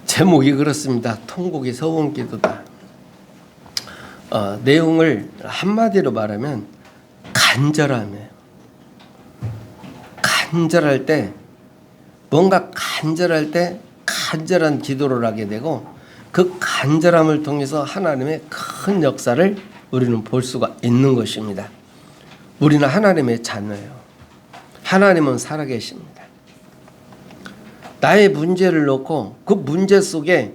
제목이 그렇습니다. 통곡의 서원기도다. 내용을 한마디로 말하면 간절함이에요. 간절할 때, 뭔가 간절할 때 간절한 기도를 하게 되고, 그 간절함을 통해서 하나님의 큰 역사를 우리는 볼 수가 있는 것입니다. 우리는 하나님의 자녀예요. 하나님은 살아계십니다. 나의 문제를 놓고 그 문제 속에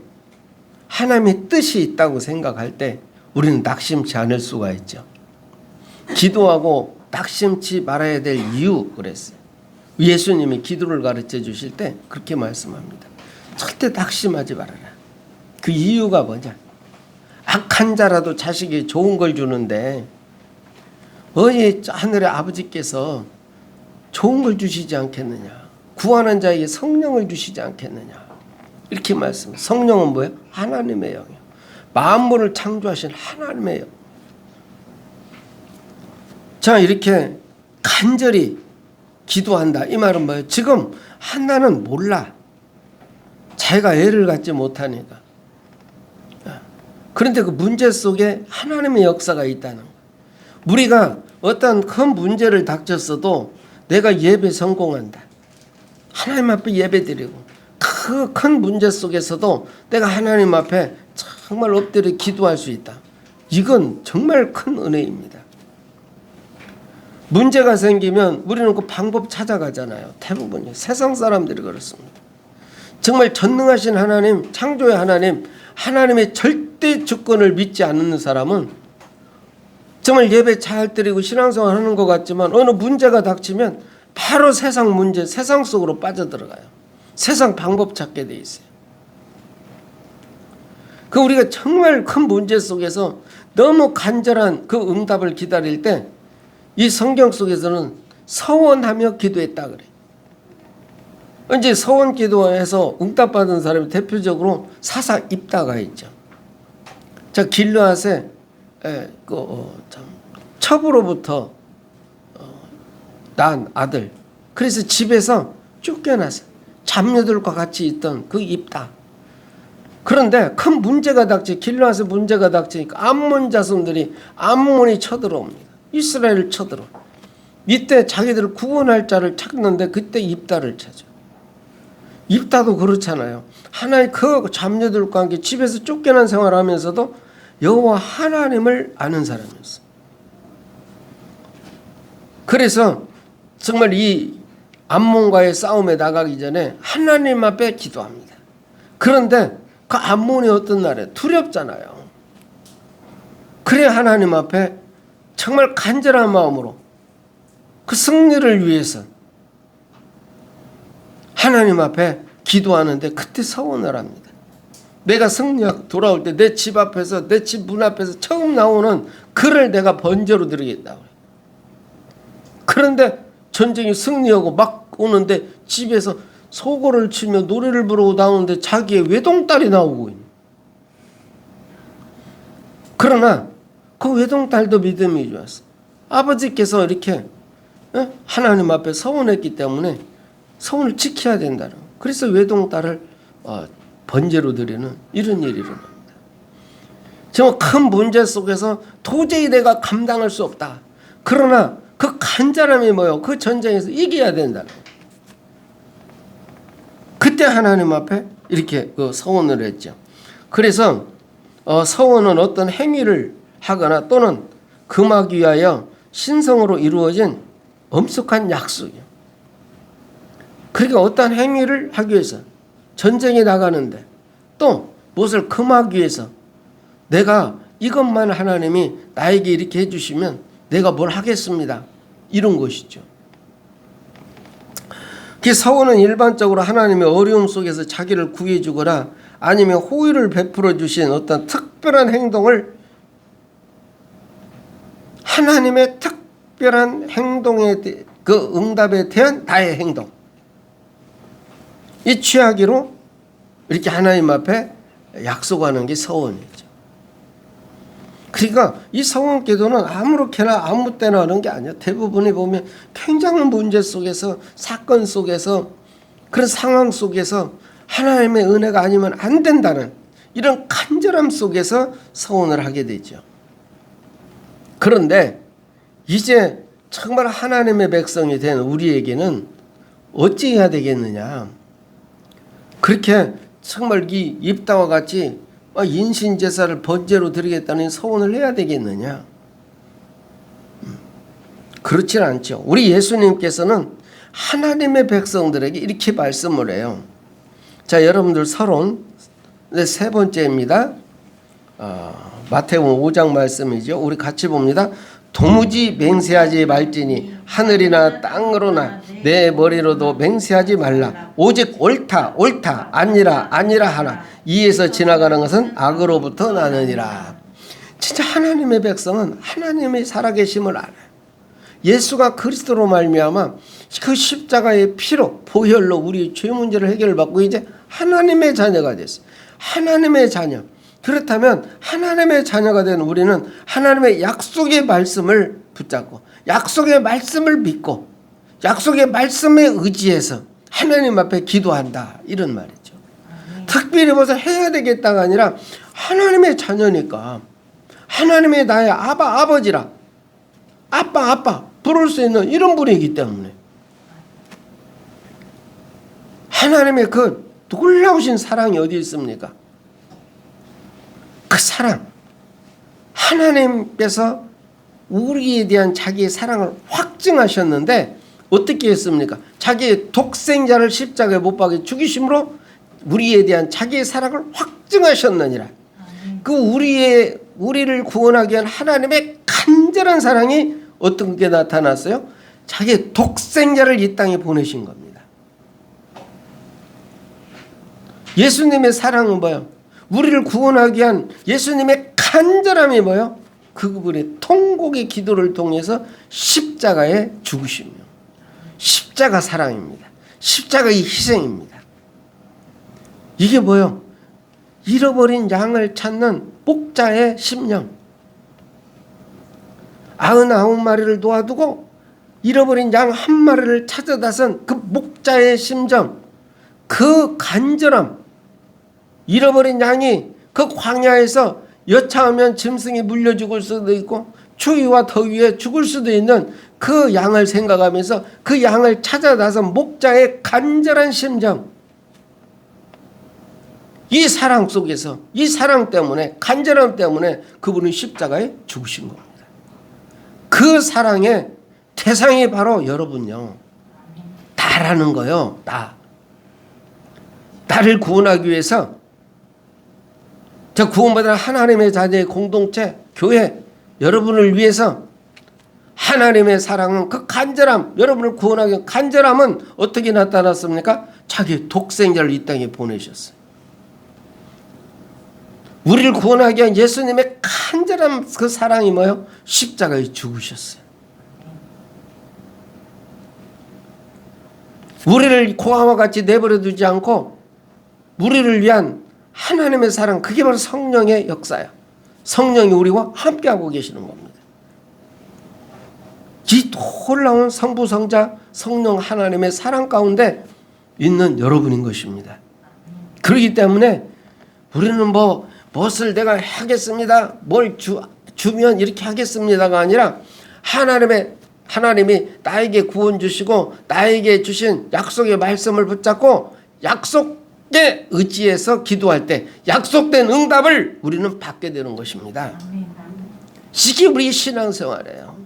하나님의 뜻이 있다고 생각할 때 우리는 낙심치 않을 수가 있죠. 기도하고 낙심치 말아야 될 이유 그랬어요. 예수님이 기도를 가르쳐 주실 때 그렇게 말씀합니다. 절대 낙심하지 말아라. 그 이유가 뭐냐? 악한 자라도 자식이 좋은 걸 주는데 어디 하늘의 아버지께서 좋은 걸 주시지 않겠느냐? 구하는 자에게 성령을 주시지 않겠느냐? 이렇게 말씀해요. 성령은 뭐예요? 하나님의 영이에요. 만물을 창조하신 하나님의 영. 자, 이렇게 간절히 기도한다. 이 말은 뭐예요? 지금 한나는 몰라. 자기가 애를 갖지 못하니까. 그런데 그 문제 속에 하나님의 역사가 있다는 거예요. 우리가 어떤 큰 문제를 닥쳤어도 내가 예배 성공한다. 하나님 앞에 예배 드리고 그 큰 문제 속에서도 내가 하나님 앞에 정말 엎드려 기도할 수 있다. 이건 정말 큰 은혜입니다. 문제가 생기면 우리는 그 방법 찾아가잖아요. 대부분이 세상 사람들이 그렇습니다. 정말 전능하신 하나님, 창조의 하나님, 하나님의 절대 주권을 믿지 않는 사람은 정말 예배 잘 드리고 신앙생활 하는 것 같지만 어느 문제가 닥치면 바로 세상 문제, 세상 속으로 빠져들어가요. 세상 방법 찾게 돼 있어요. 그 우리가 정말 큰 문제 속에서 너무 간절한 그 응답을 기다릴 때 이 성경 속에서는 서원하며 기도했다 그래. 이제 서원 기도에서 응답받은 사람이 대표적으로 사사 입다가 있죠. 자, 길르앗에 첩으로부터 낳은 아들. 그래서 집에서 쫓겨나서 잡녀들과 같이 있던 그 입다. 그런데 큰 문제가 닥치, 길르앗에 문제가 닥치니까 암몬 자손들이 암몬이 쳐들어옵니다. 이스라엘을 쳐들어. 이때 자기들을 구원할 자를 찾는데 그때 입다를 찾아. 입다도 그렇잖아요. 하나의 그 잡녀들과 함께 집에서 쫓겨난 생활하면서도 여호와 하나님을 아는 사람이었어. 그래서 정말 이 암몬과의 싸움에 나가기 전에 하나님 앞에 기도합니다. 그런데 그 암몬이 어떤 날에 두렵잖아요. 그래 하나님 앞에 정말 간절한 마음으로 그 승리를 위해서 하나님 앞에 기도하는데 그때 서원을 합니다. 내가 승리하고 돌아올 때 내 집 앞에서 내 집 문 앞에서 처음 나오는 그를 내가 번제로 드리겠다. 그런데 전쟁이 승리하고 막 오는데 집에서 소고를 치며 노래를 부르고 나오는데 자기의 외동딸이 나오고 있는. 그러나 그 외동딸도 믿음이 좋았어. 아버지께서 이렇게 하나님 앞에 서원했기 때문에 서원을 지켜야 된다는. 그래서 외동딸을 번제로 드리는 이런 일이 일어납니다. 정말 큰 문제 속에서 도저히 내가 감당할 수 없다. 그러나 그 간절함이 뭐예요? 그 전쟁에서 이겨야 된다는. 그때 하나님 앞에 이렇게 그 서원을 했죠. 그래서 서원은 어떤 행위를 하거나 또는 금하기 위하여 신성으로 이루어진 엄숙한 약속이에요. 그러니까 어떤 행위를 하기 위해서 전쟁에 나가는데 또 무엇을 금하기 위해서 내가 이것만 하나님이 나에게 이렇게 해주시면 내가 뭘 하겠습니다. 이런 것이죠. 그 서원은 일반적으로 하나님의 어려움 속에서 자기를 구해주거나 아니면 호의를 베풀어 주신 어떤 특별한 행동을 하나님의 특별한 행동에 그 응답에 대한 나의 행동 이 취하기로 이렇게 하나님 앞에 약속하는 게 서원이죠. 그러니까 이 서원 기도는 아무렇게나 아무 때나 하는 게 아니야. 대부분이 보면 굉장한 문제 속에서 사건 속에서 그런 상황 속에서 하나님의 은혜가 아니면 안 된다는 이런 간절함 속에서 서원을 하게 되죠. 그런데 이제 정말 하나님의 백성이 된 우리에게는 어찌해야 되겠느냐. 그렇게 정말 이 입다와 같이 인신제사를 번제로 드리겠다는 서원을 해야 되겠느냐. 그렇진 않죠. 우리 예수님께서는 하나님의 백성들에게 이렇게 말씀을 해요. 자, 여러분들 서론 세 번째입니다. 마태복음 5장 말씀이죠. 우리 같이 봅니다. 도무지 맹세하지 말지니 하늘이나 땅으로나 내 머리로도 맹세하지 말라. 오직 옳다 옳다 아니라 아니라 하라. 이에서 지나가는 것은 악으로부터 나느니라. 진짜 하나님의 백성은 하나님의 살아계심을 알아요. 예수가 그리스도로 말미암아 그 십자가의 피로 보혈로 우리 죄 문제를 해결받고 이제 하나님의 자녀가 됐어요. 하나님의 자녀. 그렇다면 하나님의 자녀가 된 우리는 하나님의 약속의 말씀을 붙잡고 약속의 말씀을 믿고 약속의 말씀에 의지해서 하나님 앞에 기도한다. 이런 말이죠. 특별히 무엇을 해야 되겠다가 아니라 하나님의 자녀니까 하나님의 나의 아버지라 아빠 부를 수 있는 이런 분이기 때문에 하나님의 그 놀라우신 사랑이 어디 있습니까? 그 사랑, 하나님께서 우리에 대한 자기의 사랑을 확증하셨는데 어떻게 했습니까? 자기의 독생자를 십자가에 못 박아 죽이심으로 우리에 대한 자기의 사랑을 확증하셨느니라. 그 우리를 구원하기 위한 하나님의 간절한 사랑이 어떤 게 나타났어요? 자기의 독생자를 이 땅에 보내신 겁니다. 예수님의 사랑은 뭐예요? 우리를 구원하기 위한 예수님의 간절함이 뭐예요? 그분의 통곡의 기도를 통해서 십자가에 죽으시며 십자가 사랑입니다. 십자가의 희생입니다. 이게 뭐예요? 잃어버린 양을 찾는 목자의 심령. 99마리를 놓아두고 잃어버린 양 한 마리를 찾아다선 그 목자의 심정, 그 간절함. 잃어버린 양이 그 광야에서 여차하면 짐승이 물려 죽을 수도 있고 추위와 더위에 죽을 수도 있는 그 양을 생각하면서 그 양을 찾아다서 목자의 간절한 심정, 이 사랑 속에서 이 사랑 때문에 간절함 때문에 그분은 십자가에 죽으신 겁니다. 그 사랑의 대상이 바로 여러분요. 나라는 거요. 나를 구원하기 위해서 저 구원받은 하나님의 자녀의 공동체, 교회, 여러분을 위해서 하나님의 사랑은 그 간절함, 여러분을 구원하기 위한 간절함은 어떻게 나타났습니까? 자기 독생자를 이 땅에 보내셨어요. 우리를 구원하기 위한 예수님의 간절한 그 사랑이 뭐예요? 십자가에 죽으셨어요. 우리를 고아와 같이 내버려 두지 않고 우리를 위한 하나님의 사랑, 그게 바로 성령의 역사야. 성령이 우리와 함께하고 계시는 겁니다. 이 놀라운 성부, 성자, 성령 하나님의 사랑 가운데 있는 여러분인 것입니다. 그렇기 때문에 우리는 무엇을 내가 하겠습니다, 뭘 주면 이렇게 하겠습니다가 아니라 하나님이 나에게 구원 주시고 나에게 주신 약속의 말씀을 붙잡고 약속에 의지해서 기도할 때 약속된 응답을 우리는 받게 되는 것입니다. 이게 우리 신앙생활이에요.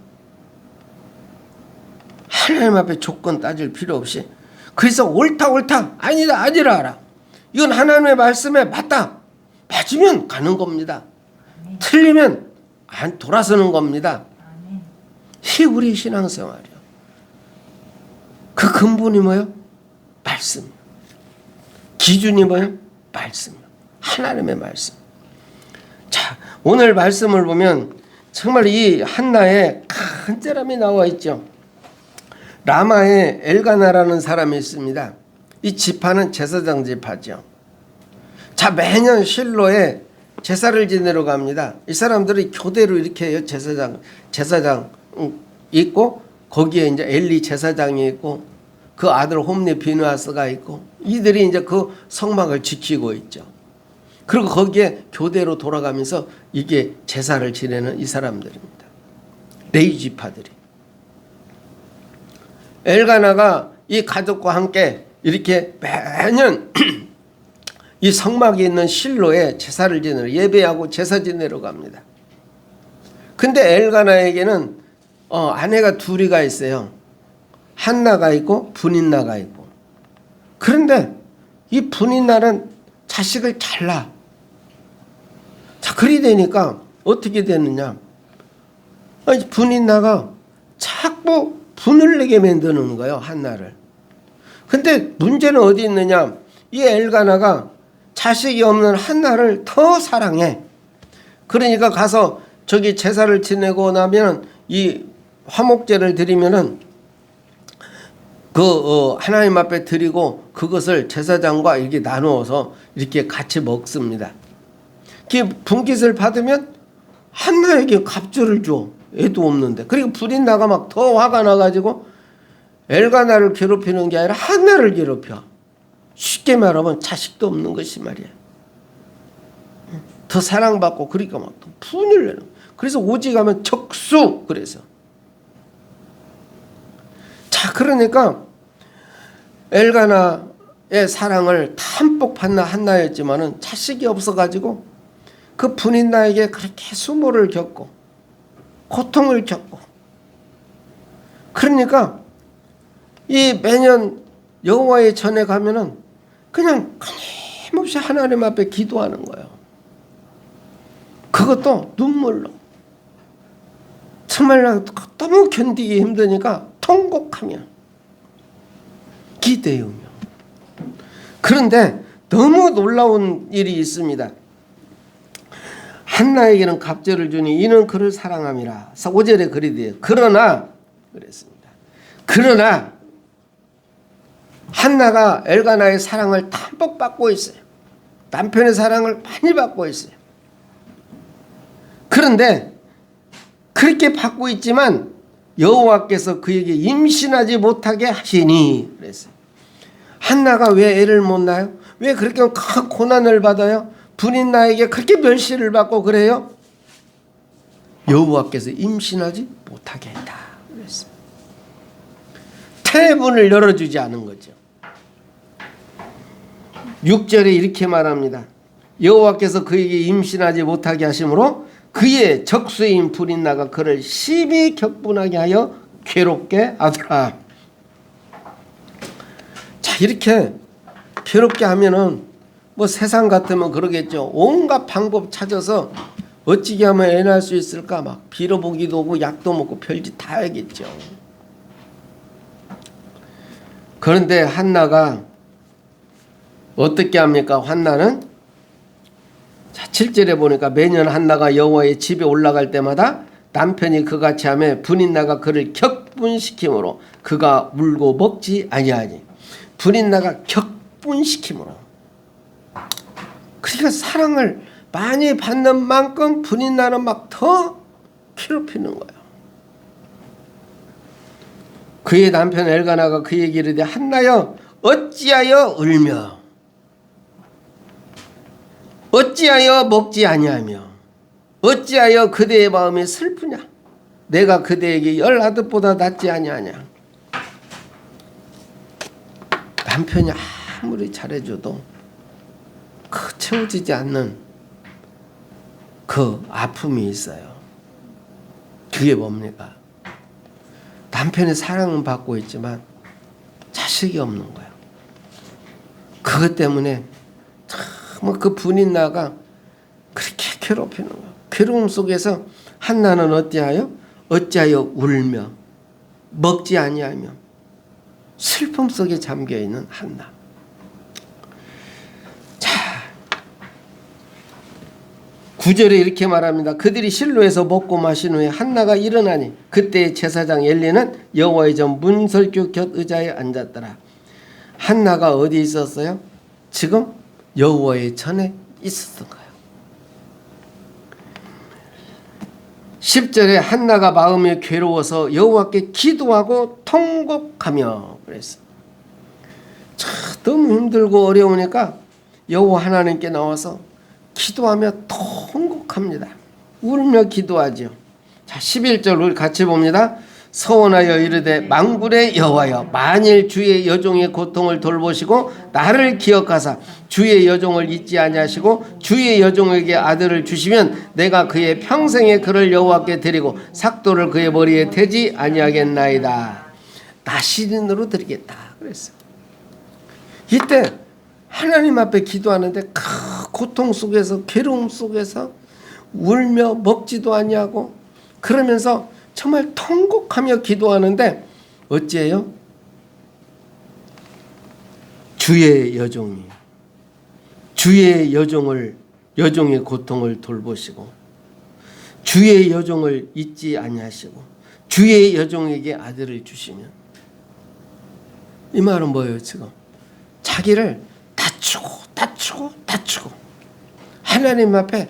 하나님 앞에 조건 따질 필요 없이 그래서 옳다 아니다 아니라 하라. 이건 하나님의 말씀에 맞으면 가는 겁니다. 틀리면 안 돌아서는 겁니다. 이게 우리 신앙생활이에요. 그 근본이 뭐예요? 말씀. 기준이 뭐예요? 말씀. 하나님의 말씀. 자, 오늘 말씀을 보면 정말 이 한나의 간절함이 나와 있죠. 라마에 엘가나라는 사람이 있습니다. 이 지파는 제사장 지파죠. 자, 매년 실로에 제사를 지내러 갑니다. 이 사람들이 교대로 이렇게 해요. 제사장 있고 거기에 이제 엘리 제사장이 있고 그 아들 홈리 비누아스가 있고 이들이 이제 그 성막을 지키고 있죠. 그리고 거기에 교대로 돌아가면서 이게 제사를 지내는 이 사람들입니다. 레위 지파들이. 엘가나가 이 가족과 함께 이렇게 매년 이 성막에 있는 실로에 제사를 지내러 예배하고 제사 지내러 갑니다. 근데 엘가나에게는 아내가 둘이가 있어요. 한나가 있고 분인나가 있고. 그런데 이 분인나는 자식을 잘 낳아. 자, 그리 되니까 어떻게 되느냐. 분인나가 자꾸 분을 내게 만드는 거예요. 한나를. 근데 문제는 어디 있느냐. 이 엘가나가 자식이 없는 한나를 더 사랑해. 그러니까 가서 저기 제사를 지내고 나면 이 화목제를 드리면은 하나님 앞에 드리고 그것을 제사장과 이렇게 나누어서 이렇게 같이 먹습니다. 그 분깃을 받으면 한나에게 갑주를 줘. 애도 없는데. 그리고 분인나가 막 더 화가 나가지고 엘가나를 괴롭히는 게 아니라 한나를 괴롭혀. 쉽게 말하면 자식도 없는 것이 말이야. 더 사랑받고 그러니까 막 분을 내는. 그래서 오직하면 적수. 그래서 자, 그러니까 엘가나의 사랑을 담뿍 받는 한나였지만은 자식이 없어가지고 그 분인나에게 그렇게 수모를 겪고 고통을 겪고 그러니까 이 매년 여호와의 전에 가면은 그냥 끊임없이 하나님 앞에 기도하는 거예요. 그것도 눈물로. 정말 너무 견디기 힘드니까 통곡하며 기대우며. 그런데 너무 놀라운 일이 있습니다. 한나에게는 갑절을 주니 이는 그를 사랑함이라. 5절에 그리 돼요. 그러나 그랬습니다. 그러나 한나가 엘가나의 사랑을 담뿍 받고 있어요. 남편의 사랑을 많이 받고 있어요. 그런데 그렇게 받고 있지만 여호와께서 그에게 임신하지 못하게 하시니 그랬어요. 한나가 왜 애를 못 낳아요? 왜 그렇게 큰 고난을 받아요? 분인나에게 그렇게 멸시를 받고 그래요? 여호와께서 임신하지 못하게 했다 그랬어요. 태문을 열어주지 않은 거죠. 6절에 이렇게 말합니다. 여호와께서 그에게 임신하지 못하게 하심으로 그의 적수인 분인나가 그를 심히 격분하게 하여 괴롭게 하더라. 자, 이렇게 괴롭게 하면은 뭐 세상 같으면 그러겠죠. 온갖 방법 찾아서 어찌게 하면 애 낳을 수 있을까 막 빌어보기도 하고 약도 먹고 별짓 다 하겠죠. 그런데 한나가 어떻게 합니까? 한나는 자, 7절에 보니까 매년 한나가 여호와의 집에 올라갈 때마다 남편이 그같이 하며 분인나가 그를 격분시키므로 그가 울고 먹지 아니하니. 분인나가 격분시키므로. 그러니까 사랑을 많이 받는 만큼 분인나는 막 더 괴롭히는 거예요. 그의 남편 엘가나가 그에게 이르되 한나여 어찌하여 울며 어찌하여 먹지 아니하며 어찌하여 그대의 마음이 슬프냐? 내가 그대에게 10아들보다 낫지 아니하냐? 남편이 아무리 잘해줘도 그 채워지지 않는 그 아픔이 있어요. 그게 뭡니까? 남편의 사랑은 받고 있지만 자식이 없는 거예요. 그것 때문에 참 그 분인나가 그렇게 괴롭히는 거예요. 괴로움 속에서 한나는 어찌하여 울며 먹지 아니하며 슬픔 속에 잠겨있는 한나. 자, 9절에 이렇게 말합니다. 그들이 실로에서 먹고 마신 후에 한나가 일어나니 그때 제사장 엘리는 여호와의 전 문설교 곁 의자에 앉았더라. 한나가 어디 있었어요? 지금 여호와의 전에 있었던 거예요. 10절에 한나가 마음이 괴로워서 여호와께 기도하고 통곡하며 그랬어요. 너무 힘들고 어려우니까 여호와 하나님께 나와서 기도하며 통곡합니다. 울며 기도하죠. 자, 11절 우리 같이 봅니다. 서원하여 이르되 만군의 여호와여, 만일 주의 여종의 고통을 돌보시고 나를 기억하사 주의 여종을 잊지 아니하시고 주의 여종에게 아들을 주시면 내가 그의 평생에 그를 여호와께 드리고 삭도를 그의 머리에 대지 아니하겠나이다. 나시린으로 드리겠다 그랬어요. 이때 하나님 앞에 기도하는데 그 고통 속에서, 괴로움 속에서 울며 먹지도 아니하고 그러면서 정말 통곡하며 기도하는데 어찌해요? 주의 여종이 주의 여종의 고통을 돌보시고 주의 여종을 잊지 아니하시고 주의 여종에게 아들을 주시면, 이 말은 뭐예요? 지금 자기를 낮추고 하나님 앞에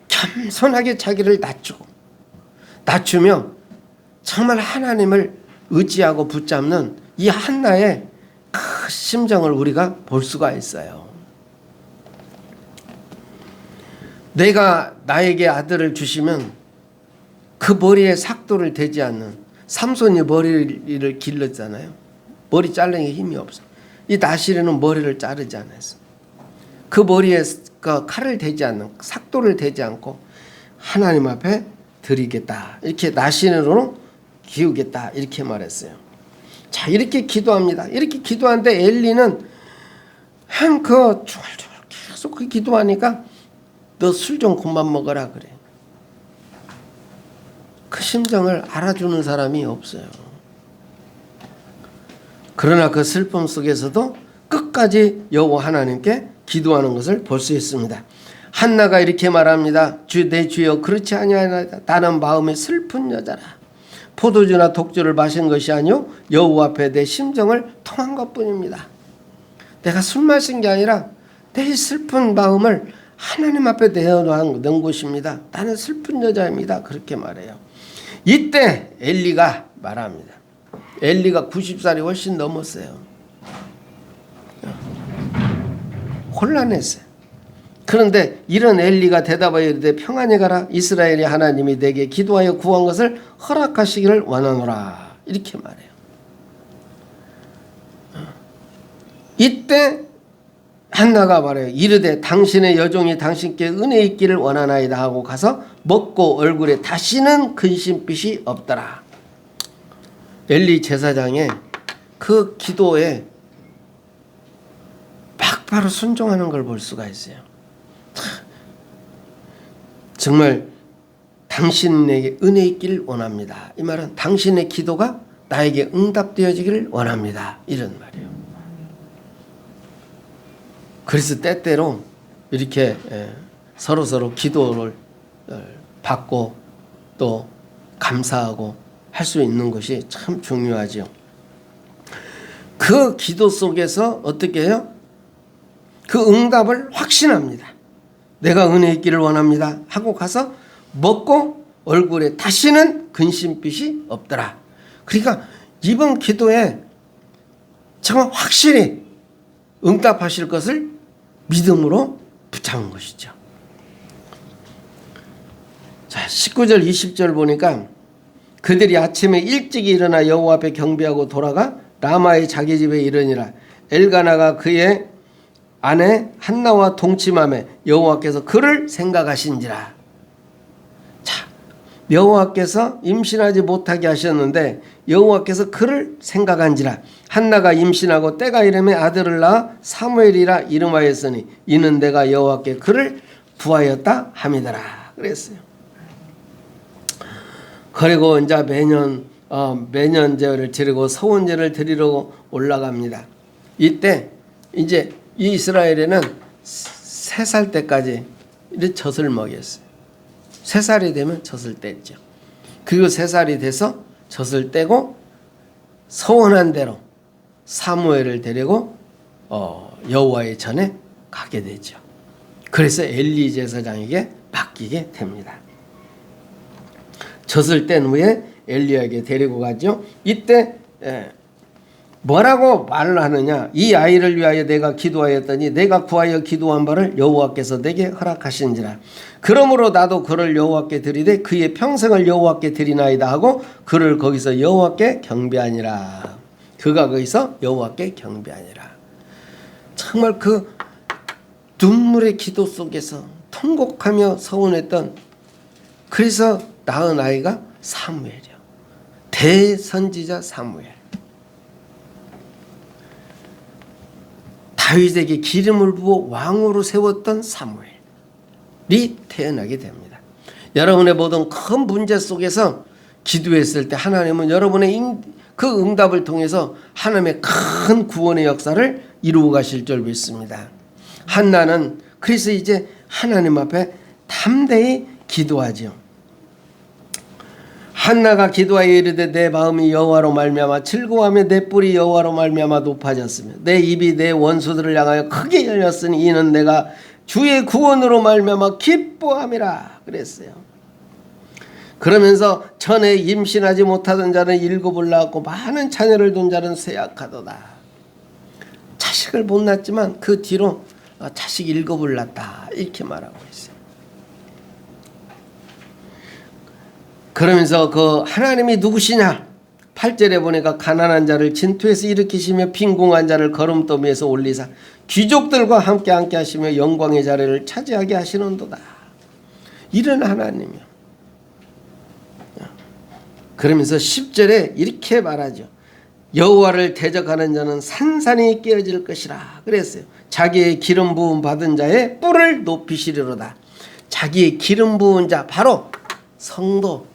겸손하게 자기를 낮추며 정말 하나님을 의지하고 붙잡는 이 한나의 그 심정을 우리가 볼 수가 있어요. 내가 나에게 아들을 주시면 그 머리에 삭도를 대지 않는, 삼손이 머리를 길렀잖아요. 머리 자르는 게 힘이 없어. 이 나시르는 머리를 자르지 않았어. 그 머리에 칼을 대지 않는, 삭도를 대지 않고 하나님 앞에 드리겠다. 이렇게 나시르로 기우겠다. 이렇게 말했어요. 자, 이렇게 기도합니다. 이렇게 기도하는데 엘리는 계속 그 기도하니까 너 술 좀 그만 먹어라 그래. 그 심정을 알아주는 사람이 없어요. 그러나 그 슬픔 속에서도 끝까지 여호와 하나님께 기도하는 것을 볼 수 있습니다. 한나가 이렇게 말합니다. 내 주여, 그렇지 아니하나이다. 나는 마음이 슬픈 여자라. 포도주나 독주를 마신 것이 아니요 여호와 앞에 내 심정을 통한 것뿐입니다. 내가 술 마신 게 아니라 내 슬픈 마음을 하나님 앞에 내어놓은 것입니다. 나는 슬픈 여자입니다. 그렇게 말해요. 이때 엘리가 말합니다. 엘리가 90살이 훨씬 넘었어요. 혼란했어요. 그런데 이런 엘리가 대답하여 이르되 평안히 가라. 이스라엘의 하나님이 내게 기도하여 구한 것을 허락하시기를 원하노라. 이렇게 말해요. 이때 한나가 말해요. 이르되 당신의 여종이 당신께 은혜 있기를 원하나이다 하고 가서 먹고 얼굴에 다시는 근심빛이 없더라. 엘리 제사장의 그 기도에 바로 순종하는 걸 볼 수가 있어요. 정말 당신에게 은혜 있기를 원합니다. 이 말은 당신의 기도가 나에게 응답되어지기를 원합니다. 이런 말이에요. 그래서 때때로 이렇게 서로 기도를 받고 또 감사하고 할 수 있는 것이 참 중요하죠. 그 기도 속에서 어떻게 해요? 그 응답을 확신합니다. 내가 은혜 있기를 원합니다 하고 가서 먹고 얼굴에 다시는 근심빛이 없더라. 그러니까 이번 기도에 정말 확실히 응답하실 것을 믿음으로 붙잡은 것이죠. 자, 19절 20절 보니까 그들이 아침에 일찍 일어나 여호와 앞에 경배하고 돌아가 라마의 자기 집에 이르니라. 엘가나가 그의 아내 한나와 동침하며 여호와께서 그를 생각하신지라. 자, 여호와께서 임신하지 못하게 하셨는데 여호와께서 그를 생각한지라. 한나가 임신하고 때가 이르매 아들을 낳아 사무엘이라 이름하였으니 이는 내가 여호와께 그를 구하였다 함이더라. 그랬어요. 그리고 이제 매년 제를 드리고 서원제를 드리러 올라갑니다. 이때 이제 이 이스라엘에는 3살 때까지 이렇게 젖을 먹였어요. 3살이 되면 젖을 뗐죠. 그리고 3살이 돼서 젖을 떼고 서원한 대로 사무엘을 데리고 여호와의 전에 가게 되죠. 그래서 엘리 제사장에게 맡기게 됩니다. 젖을 뗀 후에 엘리야에게 데리고 가죠. 이때 뭐라고 말을 하느냐? 이 아이를 위하여 내가 기도하였더니 내가 구하여 기도한 바를 여호와께서 내게 허락하신지라. 그러므로 나도 그를 여호와께 드리되 그의 평생을 여호와께 드리나이다 하고 그를 거기서 여호와께 경배하니라. 그가 거기서 여호와께 경배하니라. 정말 그 눈물의 기도 속에서 통곡하며 서운했던, 그래서 낳은 아이가 사무엘이요. 대선지자 사무엘. 다윗에게 기름을 부어 왕으로 세웠던 사무엘이 태어나게 됩니다. 여러분의 모든 큰 문제 속에서 기도했을 때 하나님은 여러분의 그 응답을 통해서 하나님의 큰 구원의 역사를 이루어 가실 줄 믿습니다. 한나는 그래서 이제 하나님 앞에 담대히 기도하지요. 한나가 기도하여 이르되 내 마음이 여호와로 말미암아 즐거워하며 내 뿔이 여호와로 말미암아 높아졌으며 내 입이 내 원수들을 향하여 크게 열렸으니 이는 내가 주의 구원으로 말미암아 기뻐함이라 그랬어요. 그러면서 전에 임신하지 못하던 자는 7을 낳았고 많은 자녀를 둔 자는 쇠약하도다. 자식을 못 낳았지만 그 뒤로 자식 7을 낳았다 이렇게 말하고 있어요. 그러면서 그 하나님이 누구시냐? 8절에 보니까 가난한 자를 진토에서 일으키시며 빈궁한 자를 거름더미에서 올리사 귀족들과 함께 하시며 영광의 자리를 차지하게 하시는도다. 이런 하나님이요. 그러면서 10절에 이렇게 말하죠. 여호와를 대적하는 자는 산산이 깨어질 것이라 그랬어요. 자기의 기름 부음 받은 자의 뿔을 높이시리로다. 자기의 기름 부은 자 바로 성도,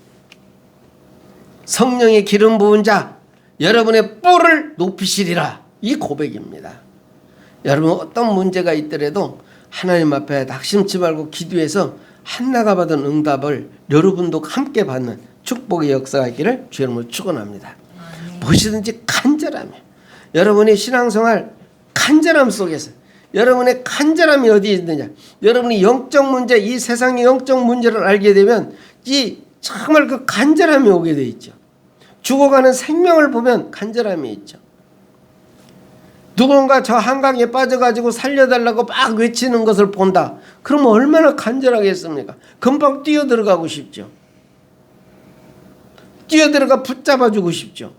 성령의 기름 부은 자, 여러분의 뿔을 높이시리라. 이 고백입니다. 여러분 어떤 문제가 있더라도 하나님 앞에 낙심치 말고 기도해서 한나가 받은 응답을 여러분도 함께 받는 축복의 역사가 있기를 주 이름으로 축원합니다. 무엇이든지 간절하며, 여러분의 신앙생활 간절함 속에서, 여러분의 간절함이 어디 있느냐, 여러분이 영적 문제, 이 세상의 영적 문제를 알게 되면 이 정말 그 간절함이 오게 돼 있죠. 죽어가는 생명을 보면 간절함이 있죠. 누군가 저 한강에 빠져가지고 살려달라고 막 외치는 것을 본다. 그러면 얼마나 간절하겠습니까? 금방 뛰어들어가고 싶죠. 뛰어들어가 붙잡아주고 싶죠.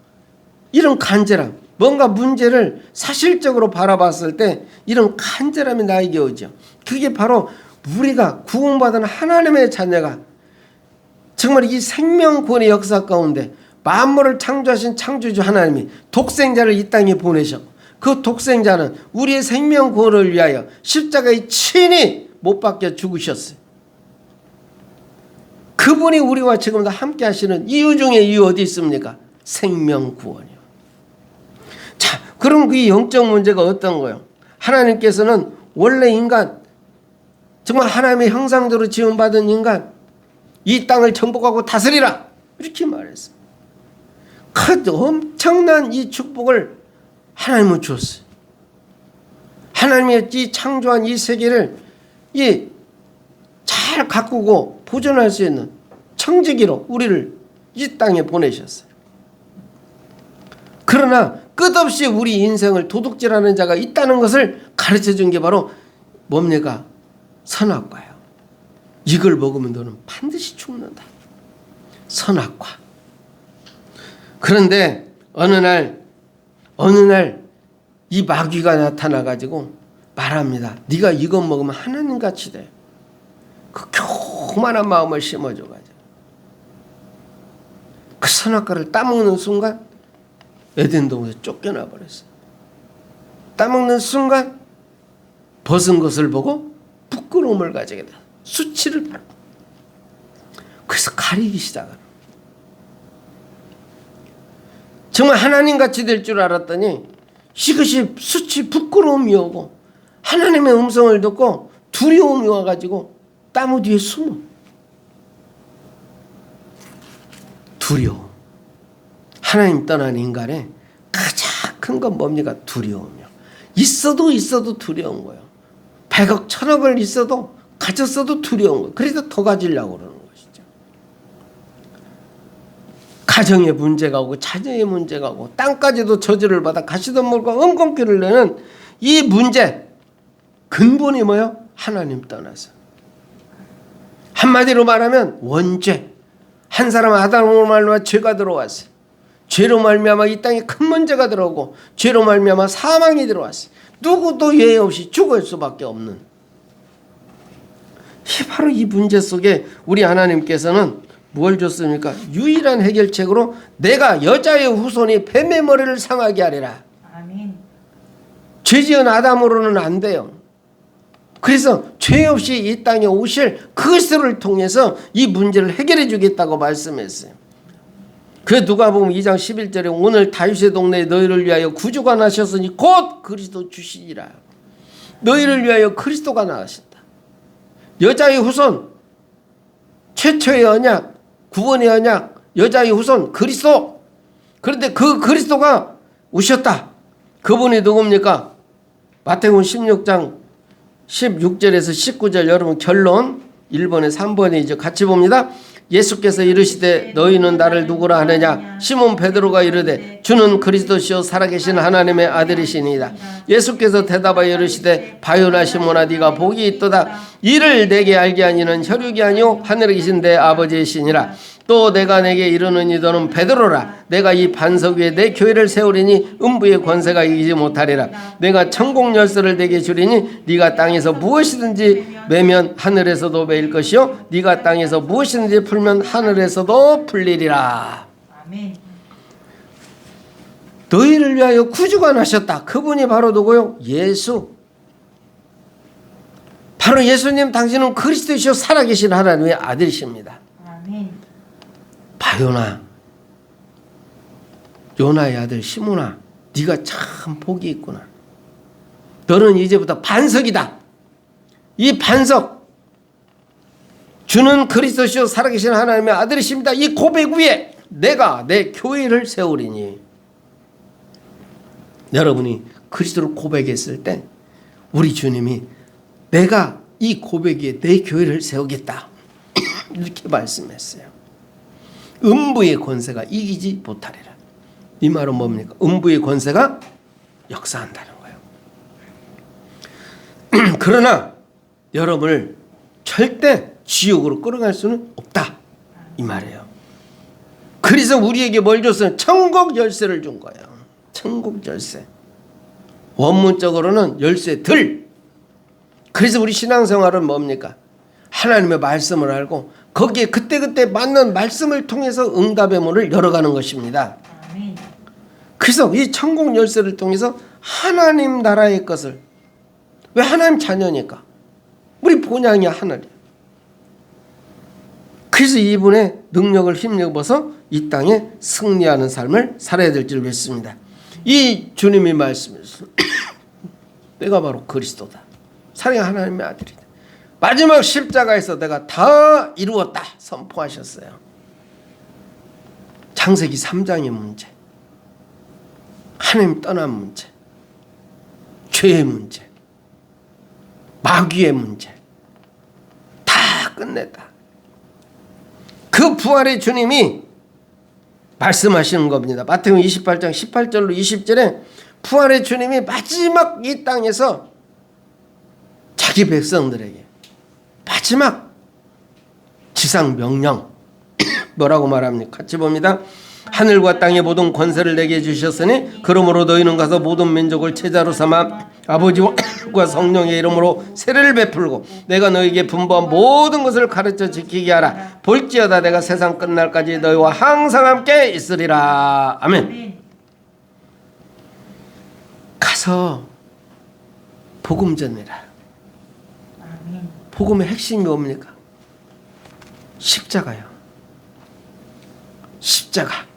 이런 간절함, 뭔가 문제를 사실적으로 바라봤을 때 이런 간절함이 나에게 오죠. 그게 바로 우리가 구원받은 하나님의 자녀가 정말 이 생명구원의 역사 가운데 만물을 창조하신 창조주 하나님이 독생자를 이 땅에 보내셔. 그 독생자는 우리의 생명구원을 위하여 십자가에 친히 못 박혀 죽으셨어요. 그분이 우리와 지금도 함께 하시는 이유 중에 이유 어디 있습니까? 생명구원이요. 자, 그럼 그 영적 문제가 어떤 거예요? 하나님께서는 원래 인간, 정말 하나님의 형상대로 지음받은 인간, 이 땅을 정복하고 다스리라 이렇게 말했어요. 그 엄청난 이 축복을 하나님은 주었어요. 하나님이 이 창조한 이 세계를 잘 가꾸고 보존할 수 있는 청지기로 우리를 이 땅에 보내셨어요. 그러나 끝없이 우리 인생을 도둑질하는 자가 있다는 것을 가르쳐준 게 바로 뭡니까? 선악과예요. 이걸 먹으면 너는 반드시 죽는다. 선악과. 그런데 어느 날 이 마귀가 나타나가지고 말합니다. 네가 이것 먹으면 하나님같이 돼. 그 교만한 마음을 심어줘가지고 그 선악과를 따먹는 순간 에덴동에서 쫓겨나 버렸어요. 따먹는 순간 벗은 것을 보고 부끄러움을 가지게 돼. 수치를 받고. 그래서 가리기 시작하는. 정말 하나님같이 될 줄 알았더니 이것이 수치, 부끄러움이 오고 하나님의 음성을 듣고 두려움이 와가지고 나무 뒤에 숨어. 두려움. 하나님 떠난 인간의 가장 큰 건 뭡니까? 두려움이요. 있어도 두려운 거예요. 100억, 1000억을 있어도 가졌어도 두려운 거예요. 그래서 더 가지려고 그러는 것이죠. 가정에 문제가 오고 자녀에 문제가 오고 땅까지도 저주를 받아 가시던 물과 엉겅퀴를 내는 이 문제 근본이 뭐예요? 하나님 떠나서. 한마디로 말하면 원죄. 한 사람 아담으로 말미암아 죄가 들어왔어요. 죄로 말미암아 이 땅에 큰 문제가 들어오고 죄로 말미암아 사망이 들어왔어요. 누구도 예외 없이 죽을 수밖에 없는. 바로 이 문제 속에 우리 하나님께서는 뭘 줬습니까? 유일한 해결책으로 내가 여자의 후손이 뱀의 머리를 상하게 하리라. 아멘. 죄지은 아담으로는 안 돼요. 그래서 죄 없이 이 땅에 오실 그리스도를 통해서 이 문제를 해결해 주겠다고 말씀했어요. 그 누가복음 2장 11절에 오늘 다윗의 동네에 너희를 위하여 구주가 나셨으니 곧 그리스도 주시니라. 너희를 위하여 그리스도가 나으신다. 여자의 후손, 최초의 언약, 구원의 언약, 여자의 후손 그리스도. 그런데 그 그리스도가 오셨다. 그분이 누굽니까? 마태복음 16장 16절에서 19절 여러분 결론 1번에 3번에 이제 같이 봅니다. 예수께서 이르시되 너희는 나를 누구라 하느냐? 시몬 베드로가 이르되 주는 그리스도시요 살아계신 하나님의 아들이시니이다. 예수께서 대답하여 이르시되 바요나 시몬아 네가 복이 있도다. 이를 내게 알게 하니는 혈육이 아니요 하늘에 계신 내 아버지이시니라. 또 내가 내게 이르느니 너는 베드로라. 내가 이 반석 위에 내 교회를 세우리니 음부의 권세가 이기지 못하리라. 내가 천국 열쇠를 내게 주리니 네가 땅에서 무엇이든지 매면 하늘에서도 매일 것이요 네가 땅에서 무엇이든지 풀면 하늘에서도 풀리리라. 아멘. 너희를 위하여 구주가 나셨다. 그분이 바로 누구요? 예수. 바로 예수님 당신은 그리스도이시오 살아계신 하나님의 아들이십니다. 아멘. 바요나 요나의 아들 시몬아 네가 참 복이 있구나. 너는 이제부터 반석이다. 이 반석 주는 그리스도시요 살아계신 하나님의 아들이십니다. 이 고백 위에 내가 내 교회를 세우리니. 여러분이 그리스도를 고백했을 때 우리 주님이 내가 이 고백 위에 내 교회를 세우겠다 이렇게 말씀했어요. 음부의 권세가 이기지 못하리라. 이 말은 뭡니까? 음부의 권세가 역사한다는 거예요. 그러나 여러분을 절대 지옥으로 끌어갈 수는 없다 이 말이에요. 그래서 우리에게 뭘 줬어요? 천국 열쇠를 준 거예요. 천국 열쇠. 원문적으로는 열쇠들. 그래서 우리 신앙생활은 뭡니까? 하나님의 말씀을 알고 거기에 그때그때 맞는 말씀을 통해서 응답의 문을 열어가는 것입니다. 아멘. 그래서 이 천국 열쇠를 통해서 하나님 나라의 것을, 왜 하나님 자녀니까 우리 본향이 하늘이야. 그래서 이분의 능력을 힘입어서 이 땅에 승리하는 삶을 살아야 될 줄 믿습니다. 이 주님이 말씀해서 내가 바로 그리스도다. 살아계신 하나님의 아들이다. 마지막 십자가에서 내가 다 이루었다 선포하셨어요. 창세기 3장의 문제, 하나님 떠난 문제, 죄의 문제, 마귀의 문제 다 끝냈다. 그 부활의 주님이 말씀하시는 겁니다. 마태복음 28장 18절로 20절에 부활의 주님이 마지막 이 땅에서 자기 백성들에게 마지막 지상 명령 뭐라고 말합니까? 같이 봅니다. 하늘과 땅의 모든 권세를 내게 주셨으니 그러므로 너희는 가서 모든 민족을 제자로 삼아 아버지와 성령의 이름으로 세례를 베풀고 내가 너희에게 분부한 모든 것을 가르쳐 지키게 하라. 볼지어다 내가 세상 끝날까지 너희와 항상 함께 있으리라. 아멘. 가서 복음 전해라. 복음의 핵심이 뭡니까? 십자가요. 십자가.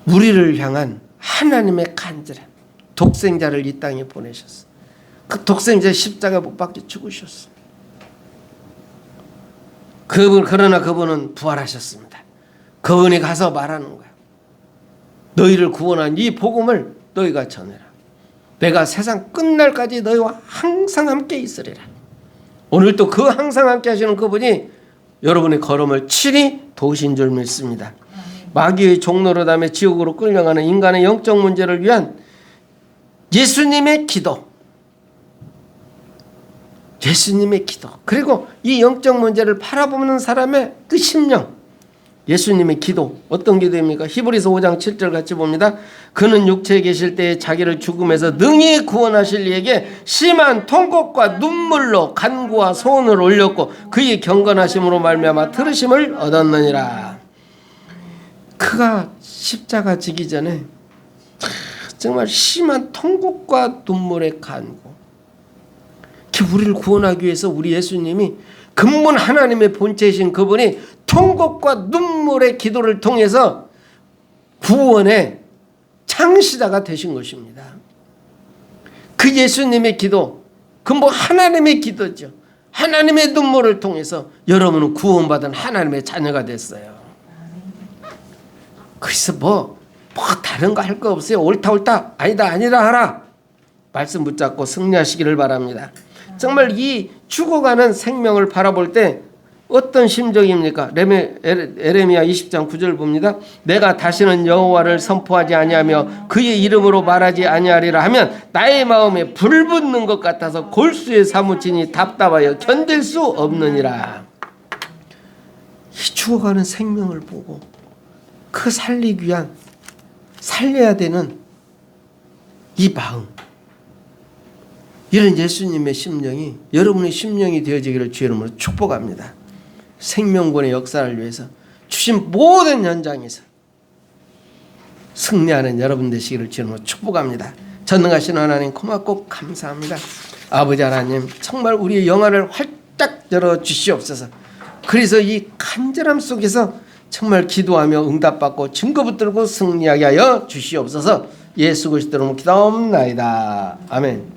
우리를 향한 하나님의 간절함. 독생자를 이 땅에 보내셨어. 그 독생자 십자가 못 박혀 죽으셨어. 그러나 그분은 부활하셨습니다. 그분이 가서 말하는 거야. 너희를 구원한 이 복음을 너희가 전해라. 내가 세상 끝날까지 너희와 항상 함께 있으리라. 오늘 또 그 항상 함께 하시는 그분이 여러분의 걸음을 친히 도우신 줄 믿습니다. 마귀의 종로로 담에 지옥으로 끌려가는 인간의 영적 문제를 위한 예수님의 기도, 예수님의 기도, 그리고 이 영적 문제를 바라보는 사람의 그 심령, 예수님의 기도. 어떤 기도입니까? 히브리서 5장 7절 같이 봅니다. 그는 육체에 계실 때에 자기를 죽음에서 능히 구원하실 이에게 심한 통곡과 눈물로 간구와 소원을 올렸고 그의 경건하심으로 말미암아 들으심을 얻었느니라. 그가 십자가 지기 전에 정말 심한 통곡과 눈물의 간구, 우리를 구원하기 위해서 우리 예수님이 근본 하나님의 본체이신 그분이 통곡과 눈물의 기도를 통해서 구원의 창시자가 되신 것입니다. 그 예수님의 기도, 근본 하나님의 기도죠. 하나님의 눈물을 통해서 여러분은 구원받은 하나님의 자녀가 됐어요. 그래서 뭐 다른 거 할 거 없어요. 옳다 아니다 아니라 하라. 말씀 붙잡고 승리하시기를 바랍니다. 정말 이 죽어가는 생명을 바라볼 때 어떤 심정입니까? 에레미야 20장 9절 봅니다. 내가 다시는 여호와를 선포하지 아니하며 그의 이름으로 말하지 아니하리라 하면 나의 마음에 불 붙는 것 같아서 골수에 사무치니 답답하여 견딜 수 없느니라. 이 죽어가는 생명을 보고 그 살리기 위한, 살려야 되는 이 마음, 이런 예수님의 심령이 여러분의 심령이 되어지기를 주의 이름으로 축복합니다. 생명권의 역사를 위해서 주신 모든 현장에서 승리하는 여러분 되시기를 주의 이름으로 축복합니다. 전능하신 하나님 고맙고 감사합니다. 아버지 하나님, 정말 우리의 영안을 활짝 열어주시옵소서. 그래서 이 간절함 속에서 정말 기도하며 응답받고 증거 붙들고 승리하게 하여 주시옵소서. 예수 그리스도로 기도하옵나이다. 아멘.